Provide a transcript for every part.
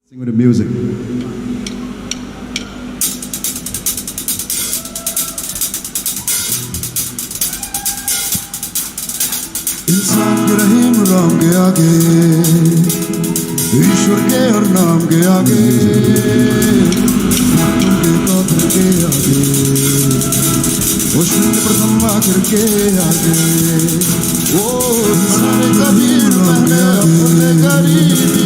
Sing with the music. इंसान के रहीम राम के आगे, ईश्वर के हर नाम के आगे, उनके कातर के आगे, वो शून्य प्रथम आखिर के आगे, वो सारे कबीर पहले अपने गरीबी,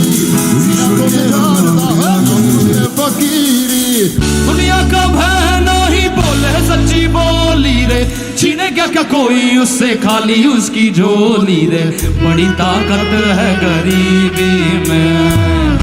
ईश्वर के जानता है मुझे फकीरी। दुनिया का भय नहीं बोले सच्ची बोली रे, छीने क्या क्या कोई उससे खाली उसकी झोली रे, बड़ी ताकत है गरीबी में।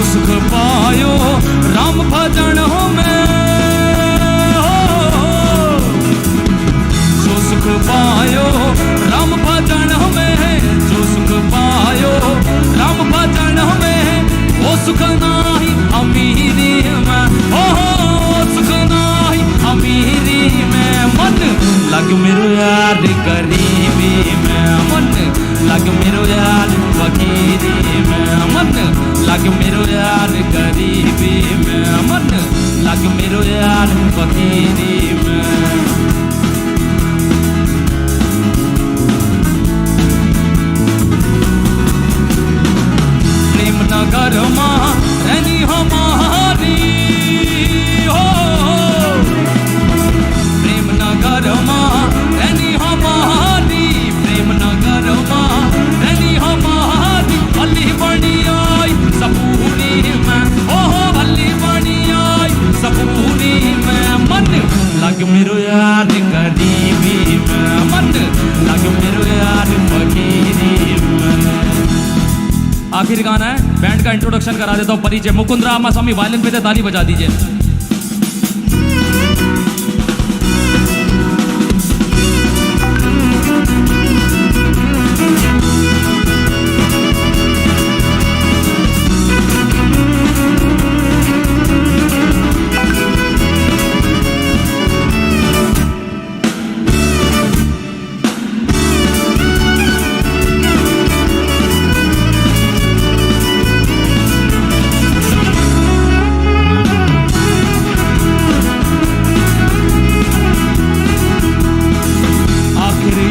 सुख पायो राम भजन में, जो सुख पायो राम भजन में, जो सुख पायो राम भजन में, वो सुख नाही अमीरी में, ओ सुख नाही अमीरी में। मन लग मेरो यार गरीबी में, मन लग मेरो यार फकीरी में, मन लग मेरो यार गरीबी में, मन लग मेरो यार फकीरी में। प्रेम नगर माँ रहनी हमारी हो, प्रेम नगर माँ रहनी हमारी, प्रेम नगर माँ रहनी हमारी। भली बनी आई सपूनी में, ओहो भली बनी आई सपूनी में, मन लग मेरो यार गरीबी में, मन लग मेरो यार फकीरी में। आखिर गाना है, बैंड का इंट्रोडक्शन करा देता हूँ, परिचय। मुकुंद रामा स्वामी वायलिन पे थे, ताली बजा दीजिए।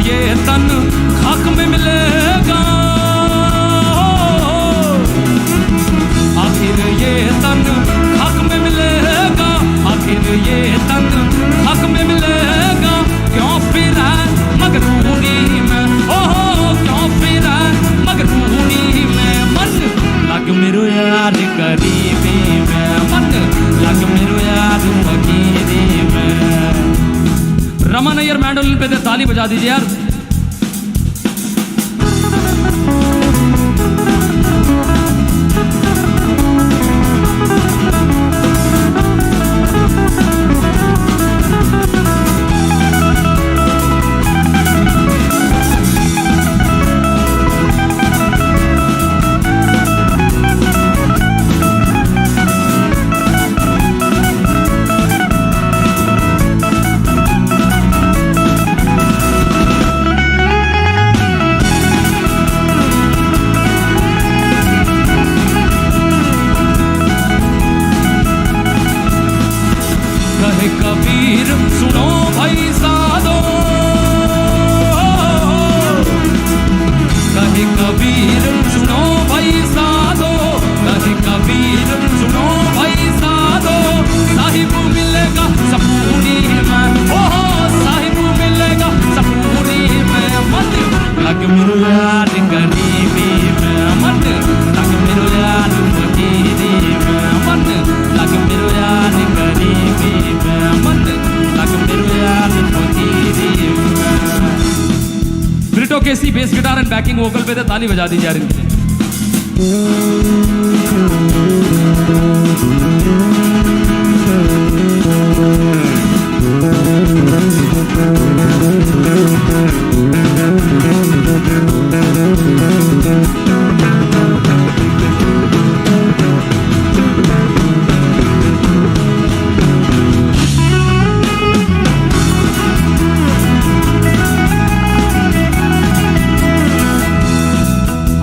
ये तन खाक में मिलेगा, आखिर ये तन खाक में मिलेगा, आखिर ये तन खाक में मिलेगा। क्यों फिर मगरूरी में, ओहो क्यों फिर मगरूरी में। मन लग मेरो यार गरीबी में, मन लग मेरो यार फकीरी में। रमन अय्यर मैंडोलिन पे थे, ताली बजा दीजिए यार। बैकिंग वोकल पे थे, ताली बजा दीजिए यार इनके लिए।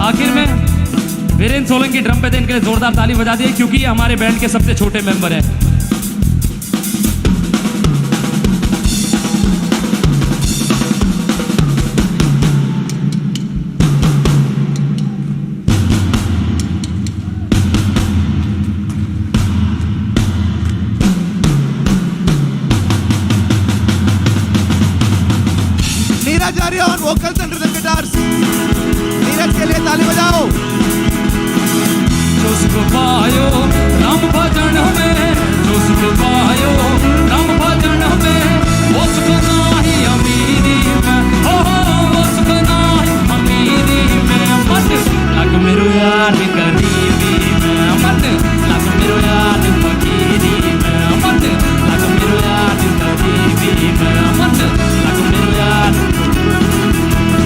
आखिर में वीरेंद्र सोलंकी ड्रम पे थे, इनके लिए जोरदार ताली बजा दिए क्योंकि ये हमारे बैंड के सबसे छोटे मेंबर हैं। Neeraj Arya on vocals and rhythm guitars. Neeraj के लिए ताली बजाओ। जो सुख पायो राम भजन में, जो सुख पायो राम भजन में, वो सुख नाही अमीरी में, हो वो सुख नाही अमीरी में। मत लग मेरो यार गरीबी में, मत लग मेरो यार फकीरी में, मत लग मेरो यार गरीबी में, मत लग मेरो यार,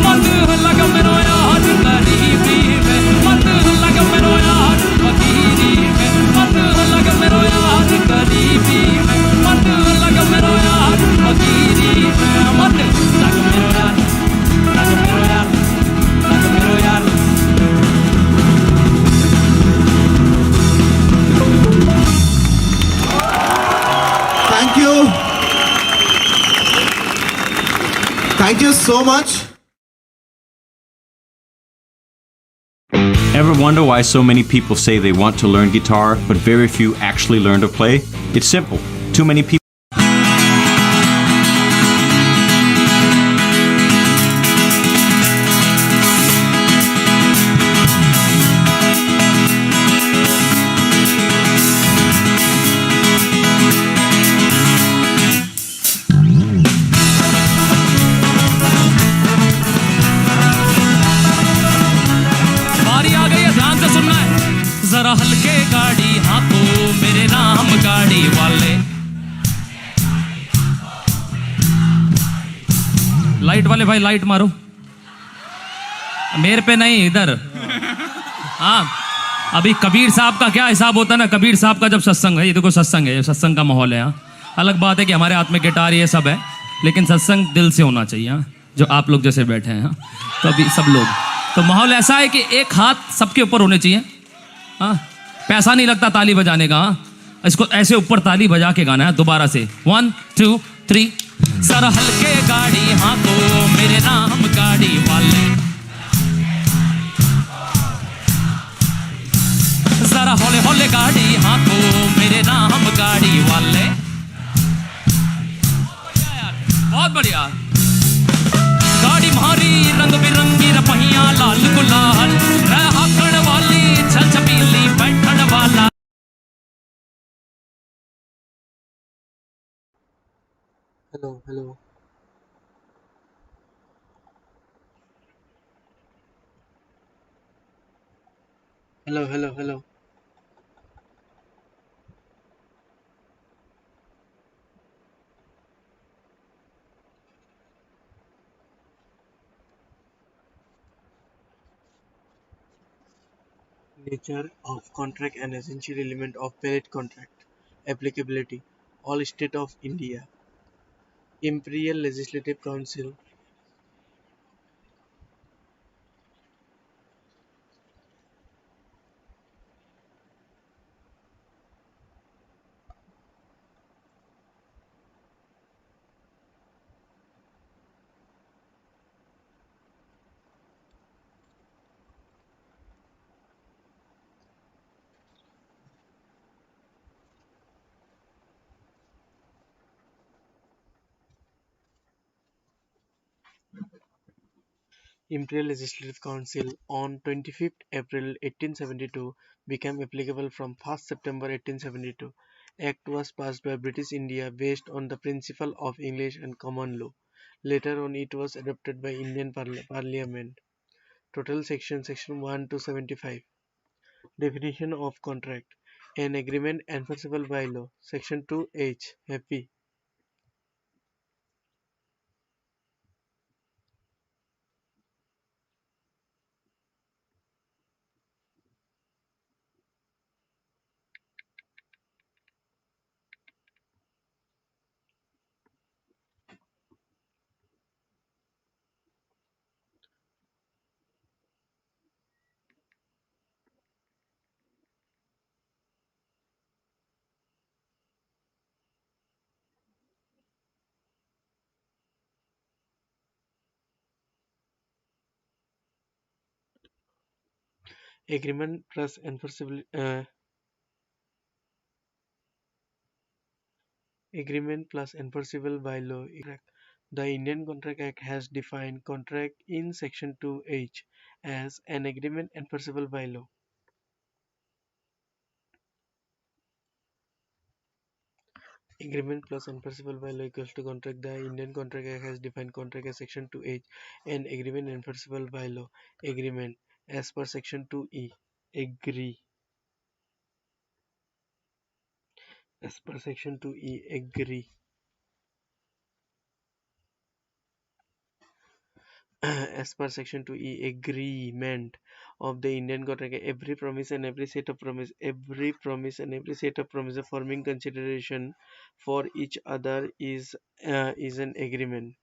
मत लग मेरो यार गरीबी में, मत लग मेरो यार फकीरी में, मत लग मेरो यार गरीबी में, मत लग मेरो यार फकीरी में, मत लग मेरो यार, लग मेरो यार, लग मेरो यार। Thank you. Thank you so much. Ever wonder why so many people say they want to learn guitar, but very few actually learn to play? It's simple. Too many people. बारी आ गई है, ध्यान से सुनना है जरा। हल्के गाड़ी हाथों मेरे राम गाड़ी वाले। लाइट वाले भाई लाइट मारो, मेरे पे नहीं इधर। हाँ, अभी कबीर साहब का क्या हिसाब होता है ना, कबीर साहब का जब सत्संग है, ये देखो सत्संग है, ये सत्संग का माहौल है। हाँ, अलग बात है कि हमारे हाथ में गिटार ये सब है, लेकिन सत्संग दिल से होना चाहिए। हाँ, जो आप लोग जैसे बैठे हैं। हाँ, तो अभी सब लोग, तो माहौल ऐसा है कि एक हाथ सबके ऊपर होने चाहिए। हाँ, पैसा नहीं लगता ताली बजाने का। हाँ, इसको ऐसे ऊपर ताली बजा के गाना है। दोबारा से 1 2 3। सर हल्के गाड़ी हाथों मेरे नाम गाड़ी वाले, जरा हौले हौले गाड़ी हाथों मेरे नाम गाड़ी वाले। बहुत बढ़िया। गाड़ी मारी रंग बिरंगी रपहिया लाल गुलाल, हाकड़ वाली छल छबीली बैठन वाला। Hello hello hello hello hello. Nature of contract an essential element of pellet contract. Applicability. All state of India. Imperial Legislative Council. Imperial Legislative Council on 25th April 1872 became applicable from 1st September 1872. Act was passed by British India based on the principle of English and common law. Later on it was adopted by Indian Parliament. Total section 1 to 75. Definition of contract. An agreement enforceable by law. Section 2H. Happy. Agreement plus enforceable agreement plus enforceable by law. The Indian Contract Act has defined contract in section 2H as an agreement enforceable by law. Agreement plus enforceable by law equals to contract. The Indian Contract Act has defined contract as section 2H and agreement enforceable by law. Agreement as per section 2E. Agree. As per section 2E. Agree. As per section 2E, agreement of the Indian Contract, every promise and every set of promises forming consideration for each other is an agreement.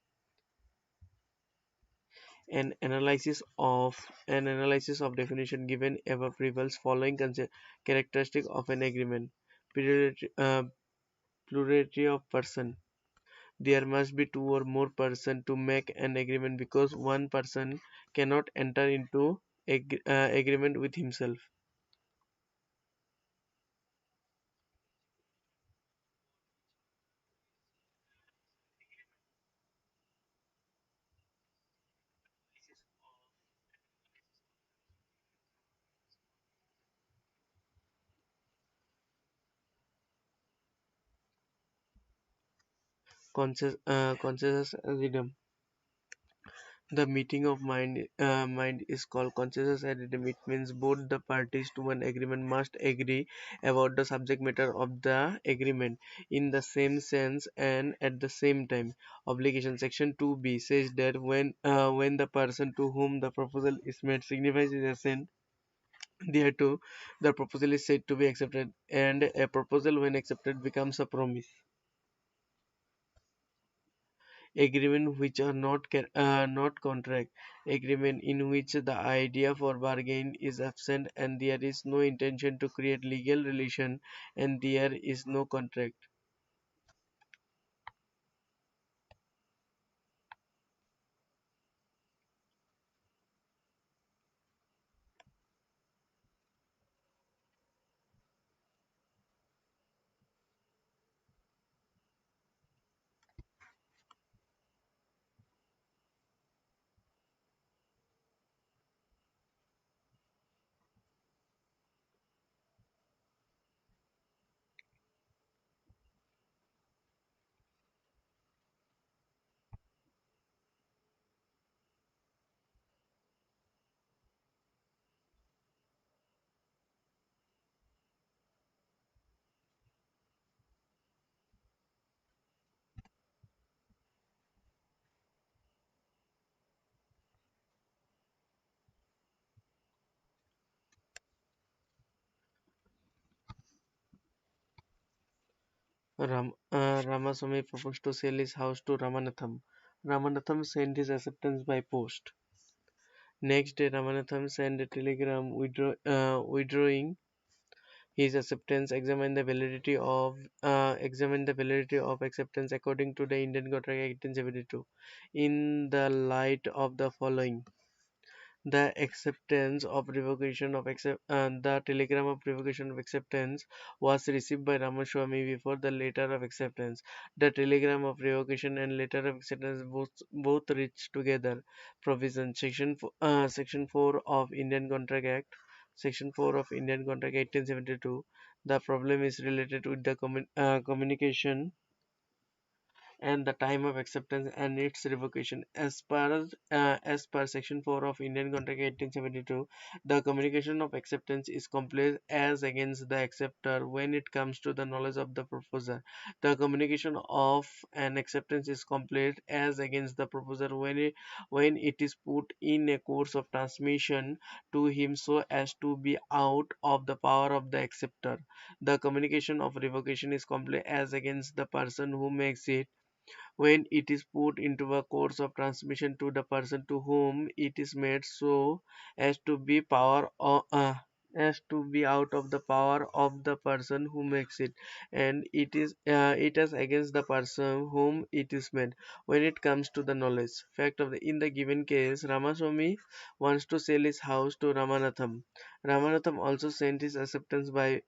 An analysis of definition given above reveals following characteristic of an agreement. Plurality, plurality of person. There must be two or more persons to make an agreement because one person cannot enter into agreement with himself. Consensus addendum. The meeting of mind is called consensus addendum. It means both the parties to one agreement must agree about the subject matter of the agreement in the same sense and at the same time. Obligation section 2b says that when the person to whom the proposal is made signifies his assent thereto, the proposal is said to be accepted, and a proposal when accepted becomes a promise. Agreement which are not contract. Agreement in which the idea for bargain is absent and there is no intention to create legal relation and there is no contract. Ramaswamy proposed to sell his house to Ramanatham. Ramanatham sent his acceptance by post. Next day, Ramanatham sent a telegram withdrawing his acceptance. Examine the validity of acceptance according to the Indian Contract 1872. In the light of the following, the acceptance of revocation of the telegram of revocation of acceptance was received by Ramaswamy before the letter of acceptance. The telegram of revocation and letter of acceptance both reached together. Provision Section 4 of Indian Contract Act. Section 4 of Indian Contract 1872. The problem is related with the communication and the time of acceptance and its revocation. As per Section 4 of Indian Contract 1872, the communication of acceptance is complete as against the acceptor when it comes to the knowledge of the proposer. The communication of an acceptance is complete as against the proposer when it is put in a course of transmission to him so as to be out of the power of the acceptor. The communication of revocation is complete as against the person who makes it when it is put into a course of transmission to the person to whom it is made so as to be as to be out of the power of the person who makes it, and it is against the person whom it is made when it comes to the knowledge fact of the in the given case. Ramaswamy wants to sell his house to Ramanatham also sent his acceptance by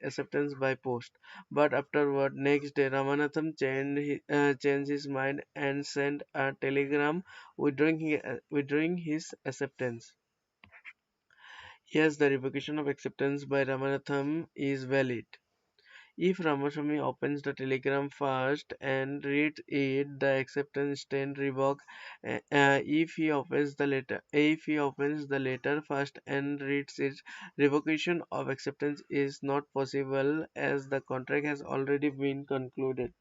post, but afterward, next day, Ramanathan changed his mind and sent a telegram withdrawing his acceptance. Yes, the revocation of acceptance by Ramanathan is valid. If Ramaswamy opens the telegram first and reads it, the acceptance stand revoked. If he opens the letter first and reads it, revocation of acceptance is not possible as the contract has already been concluded.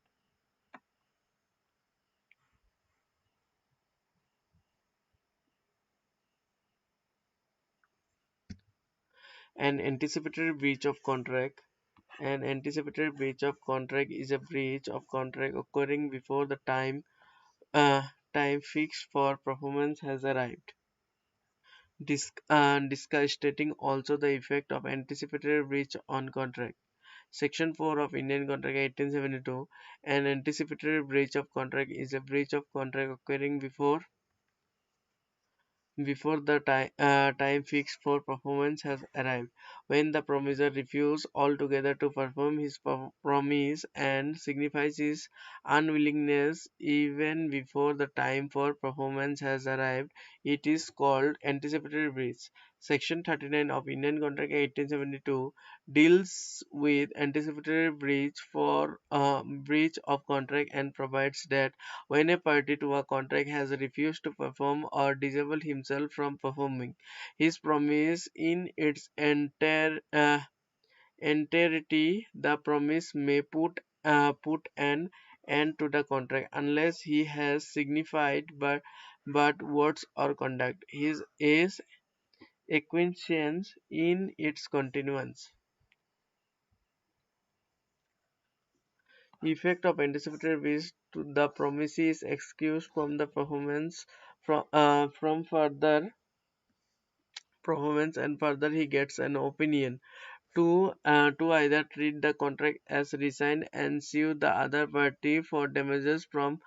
An anticipatory breach of contract. An anticipatory breach of contract is a breach of contract occurring before the time fixed for performance has arrived. Discuss stating also the effect of anticipatory breach on contract. Section 4 of Indian Contract 1872. An anticipatory breach of contract is a breach of contract occurring before the time fixed for performance has arrived, when the promiser refuses altogether to perform his promise and signifies his unwillingness even before the time for performance has arrived, it is called anticipatory breach. Section 39 of Indian Contract 1872 deals with anticipatory breach of contract and provides that when a party to a contract has refused to perform or disable himself from performing his promise in its entirety, the promise may put an end to the contract unless he has signified but words or conduct his acquiescence in its continuance. Effect of anticipatory breach to the promise is excused from the performance from further performance, and further he gets an opinion to either treat the contract as resigned and sue the other party for damages from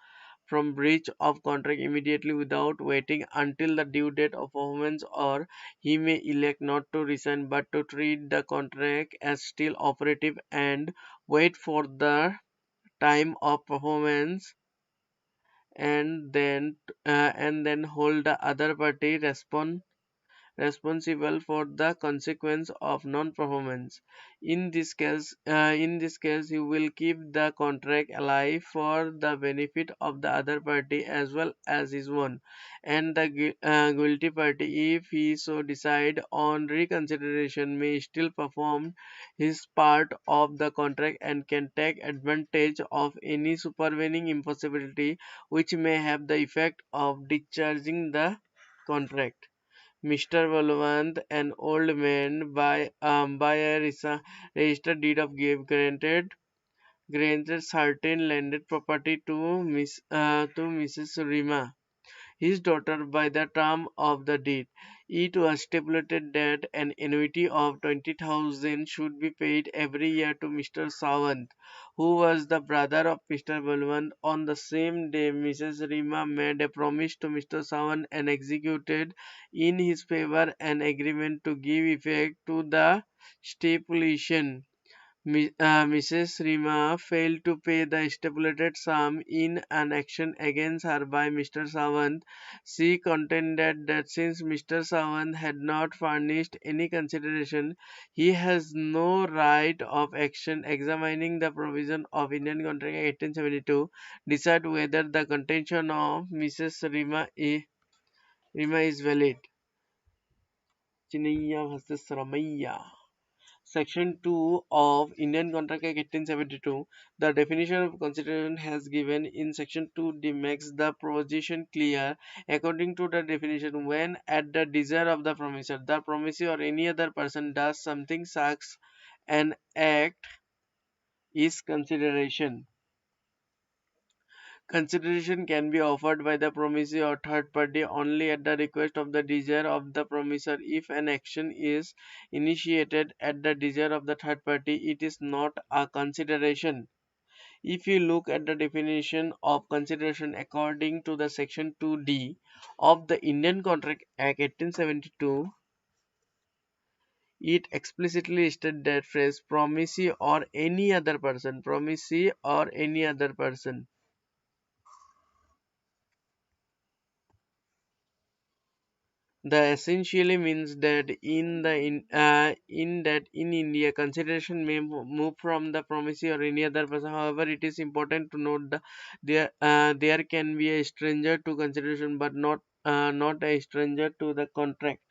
breach of contract immediately without waiting until the due date of performance, or he may elect not to resign but to treat the contract as still operative and wait for the time of performance, and then hold the other party responsible for the consequence of non-performance. In this case, you will keep the contract alive for the benefit of the other party as well as his own, and the guilty party, if he so decide on reconsideration, may still perform his part of the contract and can take advantage of any supervening impossibility which may have the effect of discharging the contract. Mr. Balwant, an old man, by a registered deed of gift, granted certain landed property to Mrs. Rima, his daughter, by the term of the deed. It was stipulated that an annuity of 20,000 should be paid every year to Mr. Sawant, who was the brother of Mr. Balwant. On the same day, Mrs. Rima made a promise to Mr. Sawant and executed in his favor an agreement to give effect to the stipulation. Mrs. Rima failed to pay the stipulated sum in an action against her by Mr. Sawant. She contended that since Mr. Sawant had not furnished any consideration, he has no right of action examining the provision of Indian Contract 1872, decide whether the contention of Mrs. Rima is valid. Chinaiya versus Ramaiya. Section 2 of Indian Contract Act 1872, the definition of consideration has given in Section 2D makes the provision clear. According to the definition, when at the desire of the promisor, the promisee or any other person does something such an act is consideration. Consideration can be offered by the promisee or third party only at the request of the desire of the promisor. If an action is initiated at the desire of the third party, it is not a consideration. If you look at the definition of consideration according to the section 2D of the Indian Contract Act 1872, it explicitly stated that phrase promisee or any other person, promisee or any other person. The essentially means that in India, consideration may move from the promisee or any other person. However, it is important to note that there can be a stranger to consideration, but not a stranger to the contract.